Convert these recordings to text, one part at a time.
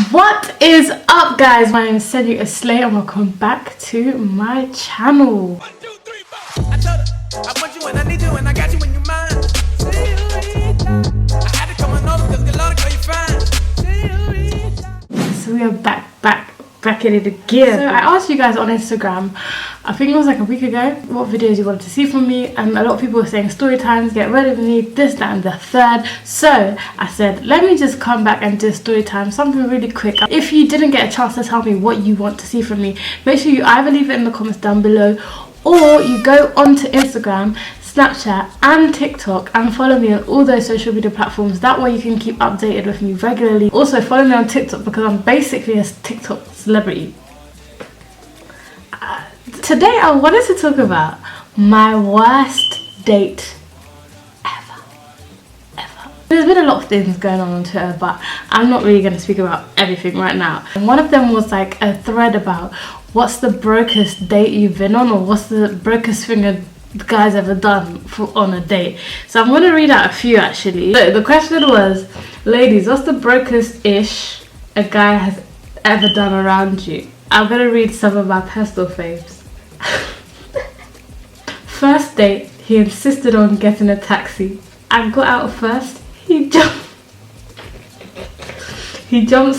What is up, guys? My name is SenoritaSlay and welcome back to my channel. 1, 2, 3, 4. I told her I want you and I need you and I got you in your mind. I had to come on over because the Lord call you fine. So we are back in it again. So I asked you guys on Instagram, I think it was like a week ago, what videos you wanted to see from me, and a lot of people were saying story times, get ready with me, this, that and the third. So I said, let me just come back and do story time, something really quick. If you didn't get a chance to tell me what you want to see from me, make sure you either leave it in the comments down below, or you go onto Instagram, Snapchat and TikTok and follow me on all those social media platforms. That way you can keep updated with me regularly. Also follow me on TikTok because I'm basically a TikTok celebrity. Today I wanted to talk about my worst date ever. There's been a lot of things going on Twitter, but I'm not really going to speak about everything right now. And one of them was like a thread about what's the brokest date you've been on, or what's the brokest thing a guy's ever done on a date. So I'm going to read out a few actually. So the question was, ladies, what's the brokest ish a guy has ever done around you? I'm going to read some of my personal faves. First date, he insisted on getting a taxi. I got out first. He jumps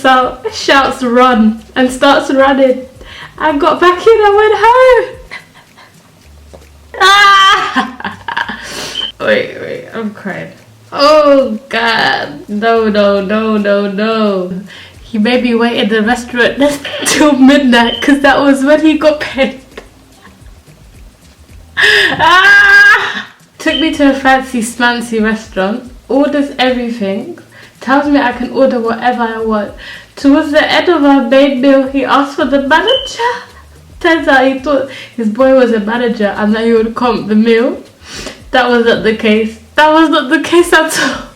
out, shouts run, and starts running. I got back in and went home. Wait, I'm crying. Oh god, no. He made me wait in the restaurant till midnight because that was when he got paid. Took me to a fancy smancy restaurant, orders everything, tells me I can order whatever I want. Towards the end of our main meal, he asked for the manager. Turns out he thought his boy was a manager and that he would comp the meal. That was not the case. That was not the case at all.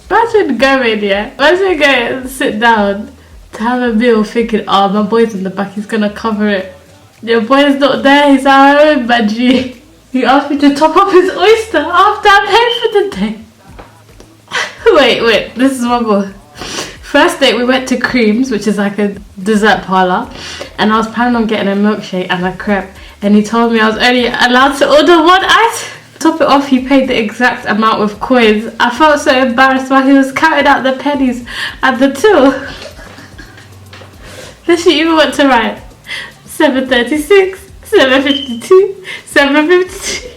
Imagine going and sit down to have a meal thinking, oh, my boy's in the back, he's gonna cover it. Your boy's not there, he's at home, Badgie. He asked me to top up his oyster after I paid for the day. Wait, this is one more. First date, we went to Creams, which is like a dessert parlour, and I was planning on getting a milkshake and a crepe, and he told me I was only allowed to order one item. To top it off, he paid the exact amount with coins. I felt so embarrassed while he was counting out the pennies at the till. Then she even went to write 7.36, 7.52, 7.52.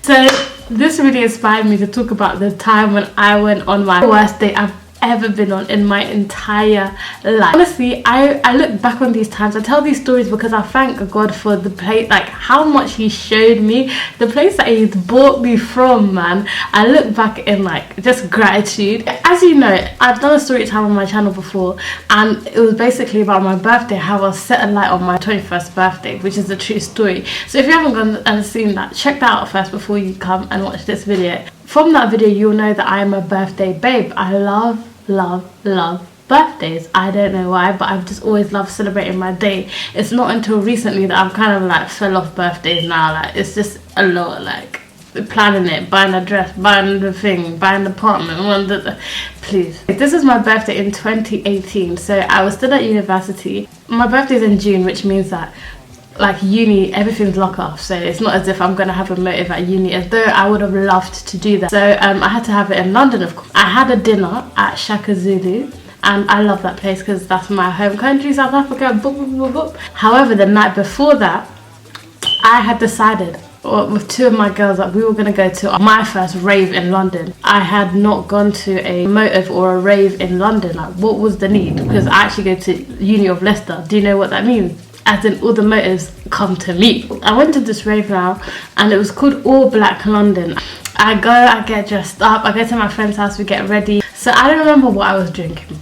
So this really inspired me to talk about the time when I went on my worst date I've ever been on in my entire life. Honestly, I look back on these times, I tell these stories because I thank God for the place, like how much he showed me, the place that he brought me from, man. I look back in like just gratitude. As you know, I've done a story time on my channel before, and it was basically about my birthday, how I set a light on my 21st birthday, which is a true story. So if you haven't gone and seen that, check that out first before you come and watch this video. From that video, you'll know that I am a birthday babe. I love birthdays. I don't know why, but I've just always loved celebrating my day. It's not until recently that I've kind of like fell off birthdays now. Like it's just a lot, like planning it, buying a dress, buying the thing, buying the apartment, please. This is my birthday in 2018, so I was still at university. My birthday's in June, which means that like uni, everything's locked off, so it's not as if I'm gonna have a motive at uni, as though I would have loved to do that. So I had to have it in London, of course. I had a dinner at Shaka Zulu, and I love that place because that's my home country, South Africa. However, the night before that, I had decided with two of my girls that we were going to go to my first rave in London. I had not gone to a motive or a rave in London. Like, what was the need? Because I actually go to Uni of Leicester. Do you know what that means? As in, all the motives come to me. I went to this rave now, and it was called All Black London. I go, I get dressed up, I go to my friend's house, we get ready. So I don't remember what I was drinking.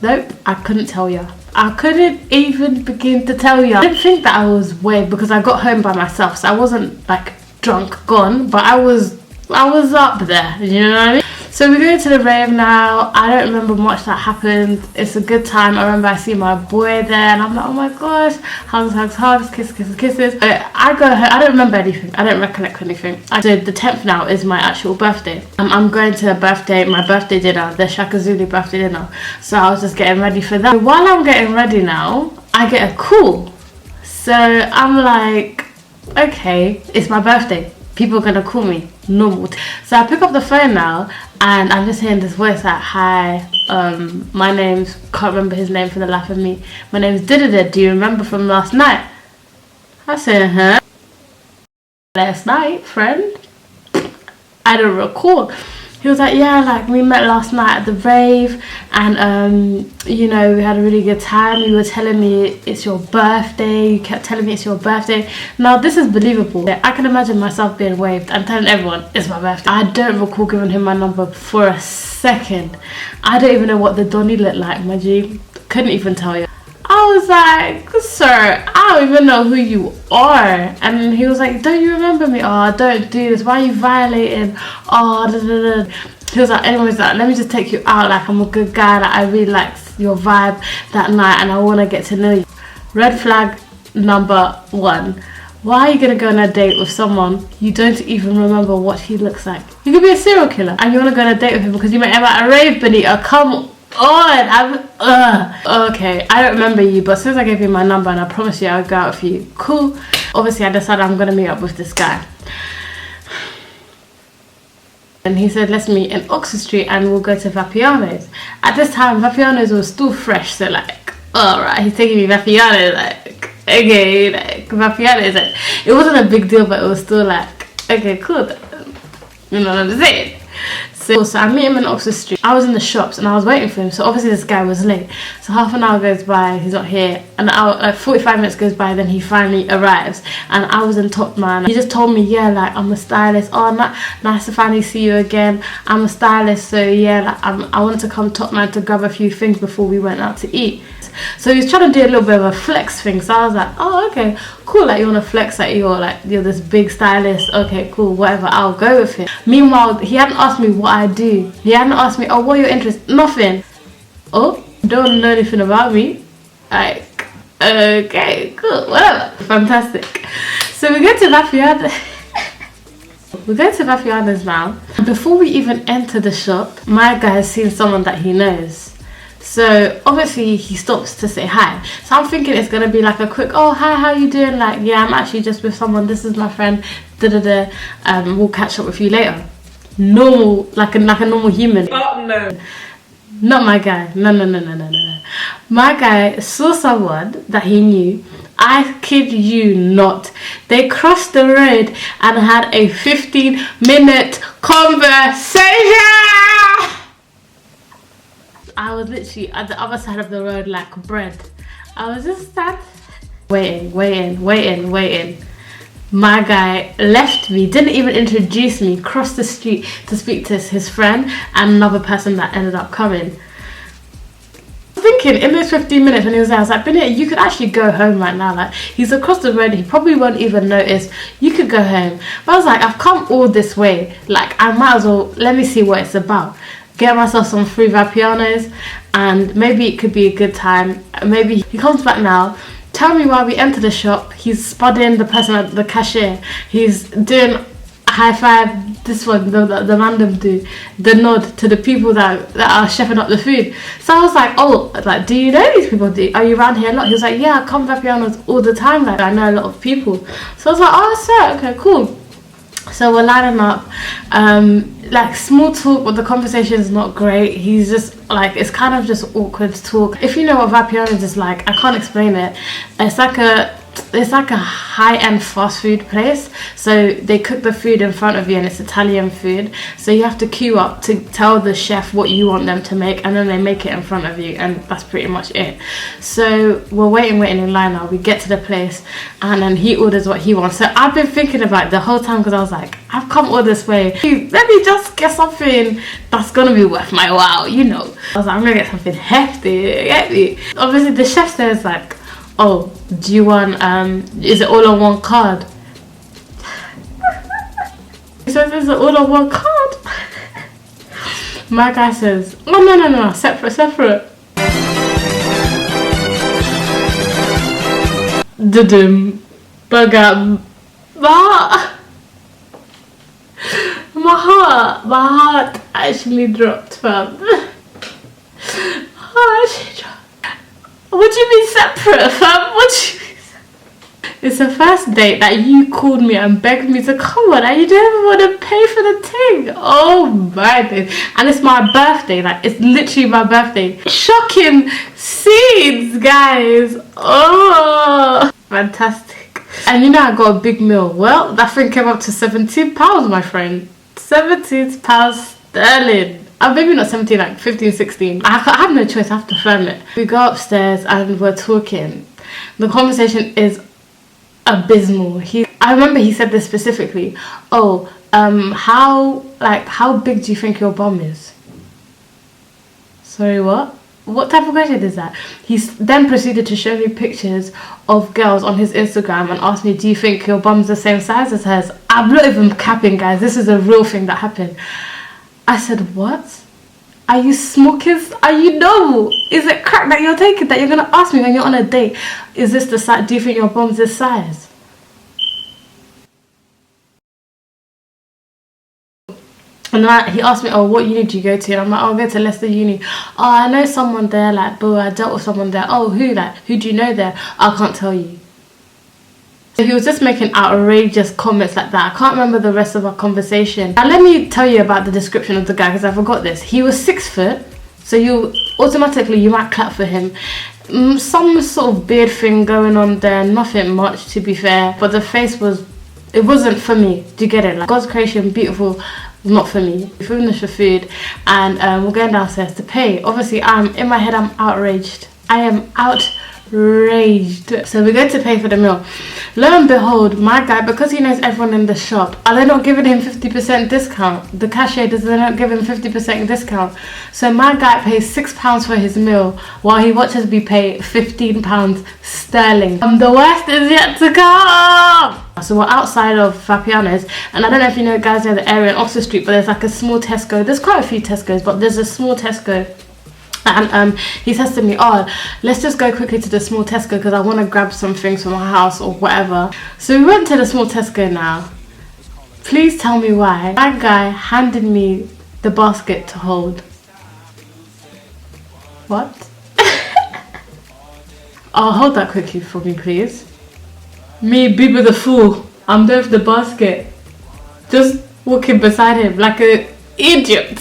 Nope, I couldn't tell you. I couldn't even begin to tell you. I didn't think that I was weird because I got home by myself, so I wasn't like drunk, gone, but I was up there, you know what I mean? So So we go to the rave now. I don't remember much that happened. It's a good time. I remember I see my boy there and I'm like, oh my gosh, hugs, kisses. I go home. I don't remember anything. I don't recollect anything. So the 10th now is my actual birthday. I'm going to my birthday dinner, the Shaka Zulu birthday dinner. So I was just getting ready for that. While I'm getting ready now, I get a call. So I'm like, okay, it's my birthday. People are gonna call me normal. So I pick up the phone now and I'm just hearing this voice like, hi, my name's, can't remember his name for the life of me. My name's Didida, do you remember from last night? I said, huh? Last night, friend? I don't recall. He was like, yeah, like we met last night at the rave and you know, we had a really good time. You were telling me it's your birthday. You kept telling me it's your birthday. Now this is believable. I can imagine myself being waved and telling everyone it's my birthday. I don't recall giving him my number for a second. I don't even know what the Donny looked like, my G. Couldn't even tell you. I was like, sir, I don't even know who you are. And he was like, don't you remember me? Oh, don't do this. Why are you violating? Oh, da, da, da. He was like, anyways, like, let me just take you out. Like, I'm a good guy. Like, I really liked your vibe that night and I want to get to know you. Red flag number 1. Why are you going to go on a date with someone you don't even remember what he looks like? You could be a serial killer and you want to go on a date with him because you met him at a rave, Benita. Come on, okay, I don't remember you, but since I gave you my number and I promised you I would go out with you, cool. Obviously I decided I'm gonna meet up with this guy and he said let's meet in Oxford Street and we'll go to Vapiano's. At this time Vapiano's was still fresh, so like, alright, he's taking me Vapiano's, like, okay, like Vapiano's, like, it wasn't a big deal but it was still like, okay, cool, you know what I'm saying. So I meet him in Oxford Street. I was in the shops and I was waiting for him. So obviously this guy was late. So half an hour goes by, he's not here. An hour, like 45 minutes goes by, then he finally arrives. And I was in Top Man. He just told me, yeah, like I'm a stylist. Oh, nice to finally see you again. I'm a stylist, so yeah, like, I wanted to come Top Man to grab a few things before we went out to eat. So he was trying to do a little bit of a flex thing. So I was like, oh, okay, cool. Like you want to flex that you're this big stylist. Okay, cool, whatever. I'll go with it. Meanwhile, he hadn't asked me what I do. He hadn't asked me, oh, what are your interests? Nothing. Oh, don't know anything about me. Like, okay, cool, whatever. Fantastic. So we go to Vapiano's. We go to Vapiano's now. Before we even enter the shop, my guy has seen someone that he knows. So obviously he stops to say hi. So I'm thinking it's gonna be like a quick, oh hi, how you doing? Like, yeah, I'm actually just with someone. This is my friend. We'll catch up with you later. Normal, like a normal human. Oh no. Not my guy. No. My guy saw someone that he knew. I kid you not. They crossed the road and had a 15-minute conversation. I was literally at the other side of the road like bread. I was just standing, waiting. My guy left me, didn't even introduce me, crossed the street to speak to his friend and another person that ended up coming. Thinking in those 15 minutes when he was there, I was like, Benita, you could actually go home right now. Like, he's across the road, he probably won't even notice. You could go home. But I was like, I've come all this way, like I might as well, let me see what it's about. Get myself some free Vapiano's and maybe it could be a good time. Maybe he comes back now. Tell me why we enter the shop. He's spudding the person at the cashier. He's doing a high five. This one, the random do the nod to the people that are chefing up the food. So I was like, oh, like, do you know these people? Are you around here a lot? He was like, yeah, I come to Vapiano's all the time. Like, I know a lot of people. So I was like, oh, sir, okay, cool. So we're lining up, like small talk, but the conversation is not great. He's just like, it's kind of just awkward talk. If you know what Vapiano's is like, I can't explain it. It's like a high-end fast food place. So they cook the food in front of you and it's Italian food. So you have to queue up to tell the chef what you want them to make and then they make it in front of you and that's pretty much it. So we're waiting in line now. We get to the place and then he orders what he wants. So I've been thinking about it the whole time because I was like, I've come all this way. Let me just get something that's gonna be worth my while, you know. I was like, I'm gonna get something hefty, get me? Obviously the chef says like, oh, do you want, is it all on one card? He says, is it all on one card? My guy says, oh no, separate. Bug out. My heart actually dropped, fam. What do you mean separate, fam? What do you mean? It's the first date that you called me and begged me to come on, and you don't even want to pay for the thing. Oh my days. And it's my birthday, like it's literally my birthday. Shocking scenes, guys. Oh, fantastic. And you know I got a big meal. Well, that thing came up to £17, my friend. £17 sterling. Maybe not 17, like 15, 16. I have no choice, I have to firm it. We go upstairs and we're talking. The conversation is abysmal. I remember he said this specifically. Oh, how big do you think your bum is? Sorry, what? What type of question is that? He then proceeded to show me pictures of girls on his Instagram and asked me, do you think your bum's the same size as hers? I'm not even capping, guys. This is a real thing that happened. I said, what? Are you smoking? Are you normal? Is it crack that you're taking that you're going to ask me when you're on a date? Is this the size? Do you think your bum's this size? And then he asked me, oh, what uni do you go to? And I'm like, oh, I go to Leicester Uni. Oh, I know someone there, like, boo, I dealt with someone there. Oh, who? Like, who do you know there? I can't tell you. So he was just making outrageous comments like that. I can't remember the rest of our conversation. Now let me tell you about the description of the guy, because I forgot this. He was 6 foot, so you might clap for him. Some sort of beard thing going on there, nothing much to be fair. But the face it wasn't for me. Do you get it? Like, God's creation, beautiful, not for me. We finished the food and we're going downstairs to pay. Obviously, in my head, I'm outraged. I am outraged. So we go to pay for the meal. Lo and behold, my guy, because he knows everyone in the shop, are they not giving him 50% discount? The cashier does not give him 50% discount. So my guy pays £6 for his meal while he watches me pay £15 sterling. The worst is yet to come. So we're outside of Fapiano's, and I don't know if you know, guys, know the area in Oxford Street, but there's like a small Tesco. There's quite a few Tesco's, but there's a small Tesco. And he says to me, oh, let's just go quickly to the small Tesco because I want to grab some things for my house or whatever. So we went to the small Tesco now. Please tell me why that guy handed me the basket to hold. What? Oh, hold that quickly for me, please. Me, Biba the fool, I'm there with the basket, just walking beside him like an idiot.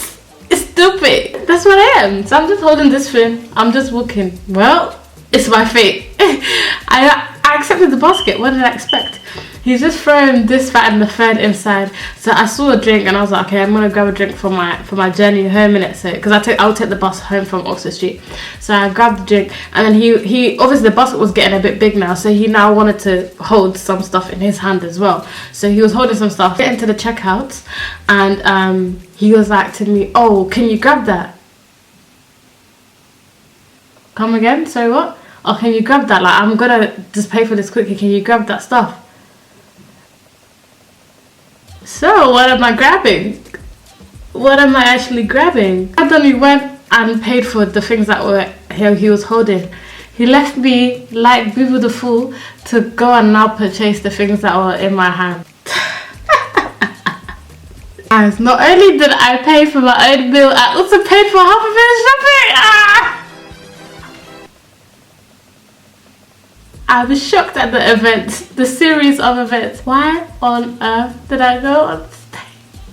Stupid. That's what I am. So I'm just holding this thing. I'm just walking. Well, it's my fate. I accepted the basket. What did I expect? He's just throwing this, that, and the third inside. So I saw a drink and I was like, okay, I'm gonna grab a drink for my journey home in it. So because I'll take the bus home from Oxford Street. So I grabbed the drink, and then he obviously the basket was getting a bit big now, so he now wanted to hold some stuff in his hand as well. So he was holding some stuff. Get into the checkout, and he was like to me, oh, can you grab that? Come again? Sorry, what? Oh, can you grab that? Like, I'm gonna just pay for this quickly. Can you grab that stuff? So, what am I grabbing? What am I actually grabbing? And then he went and paid for the things that he was holding. He left me like Boo the fool to go and now purchase the things that were in my hand. Guys, not only did I pay for my own meal, I also paid for half of his shopping. Ah! I was shocked at the events, the series of events. Why on earth did I go on stage?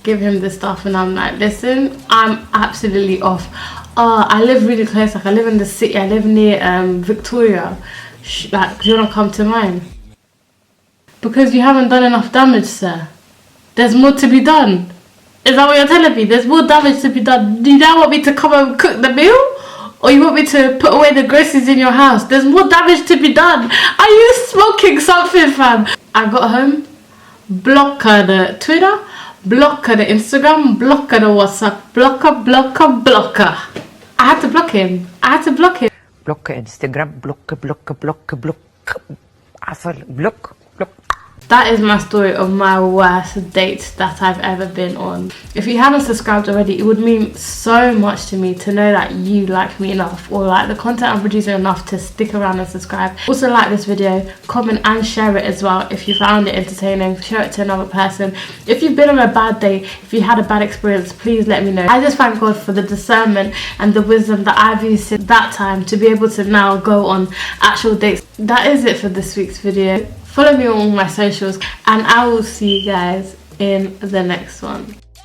Give him the stuff, and I'm like, listen, I'm absolutely off. I live really close, like I live in the city, I live near Victoria. Like, do you want to come to mine? Because you haven't done enough damage, sir. There's more to be done. Is that what you're telling me? There's more damage to be done. Do you now want me to come and cook the meal? Or you want me to put away the groceries in your house? There's more damage to be done. Are you smoking something, fam? I got home, block the Twitter, block the Instagram, block the WhatsApp, blocker. I had to block him. Block Instagram, block. Block. that is my story of my worst date that I've ever been on. If you haven't subscribed already, it would mean so much to me to know that you like me enough, or like the content I'm producing enough to stick around and subscribe. Also like this video, comment and share it as well if you found it entertaining. Share it to another person. If you've been on a bad day, if you had a bad experience, please let me know. I just thank God for the discernment and the wisdom that I've used since that time to be able to now go on actual dates. That is it for this week's video. Follow me on all my socials and I will see you guys in the next one.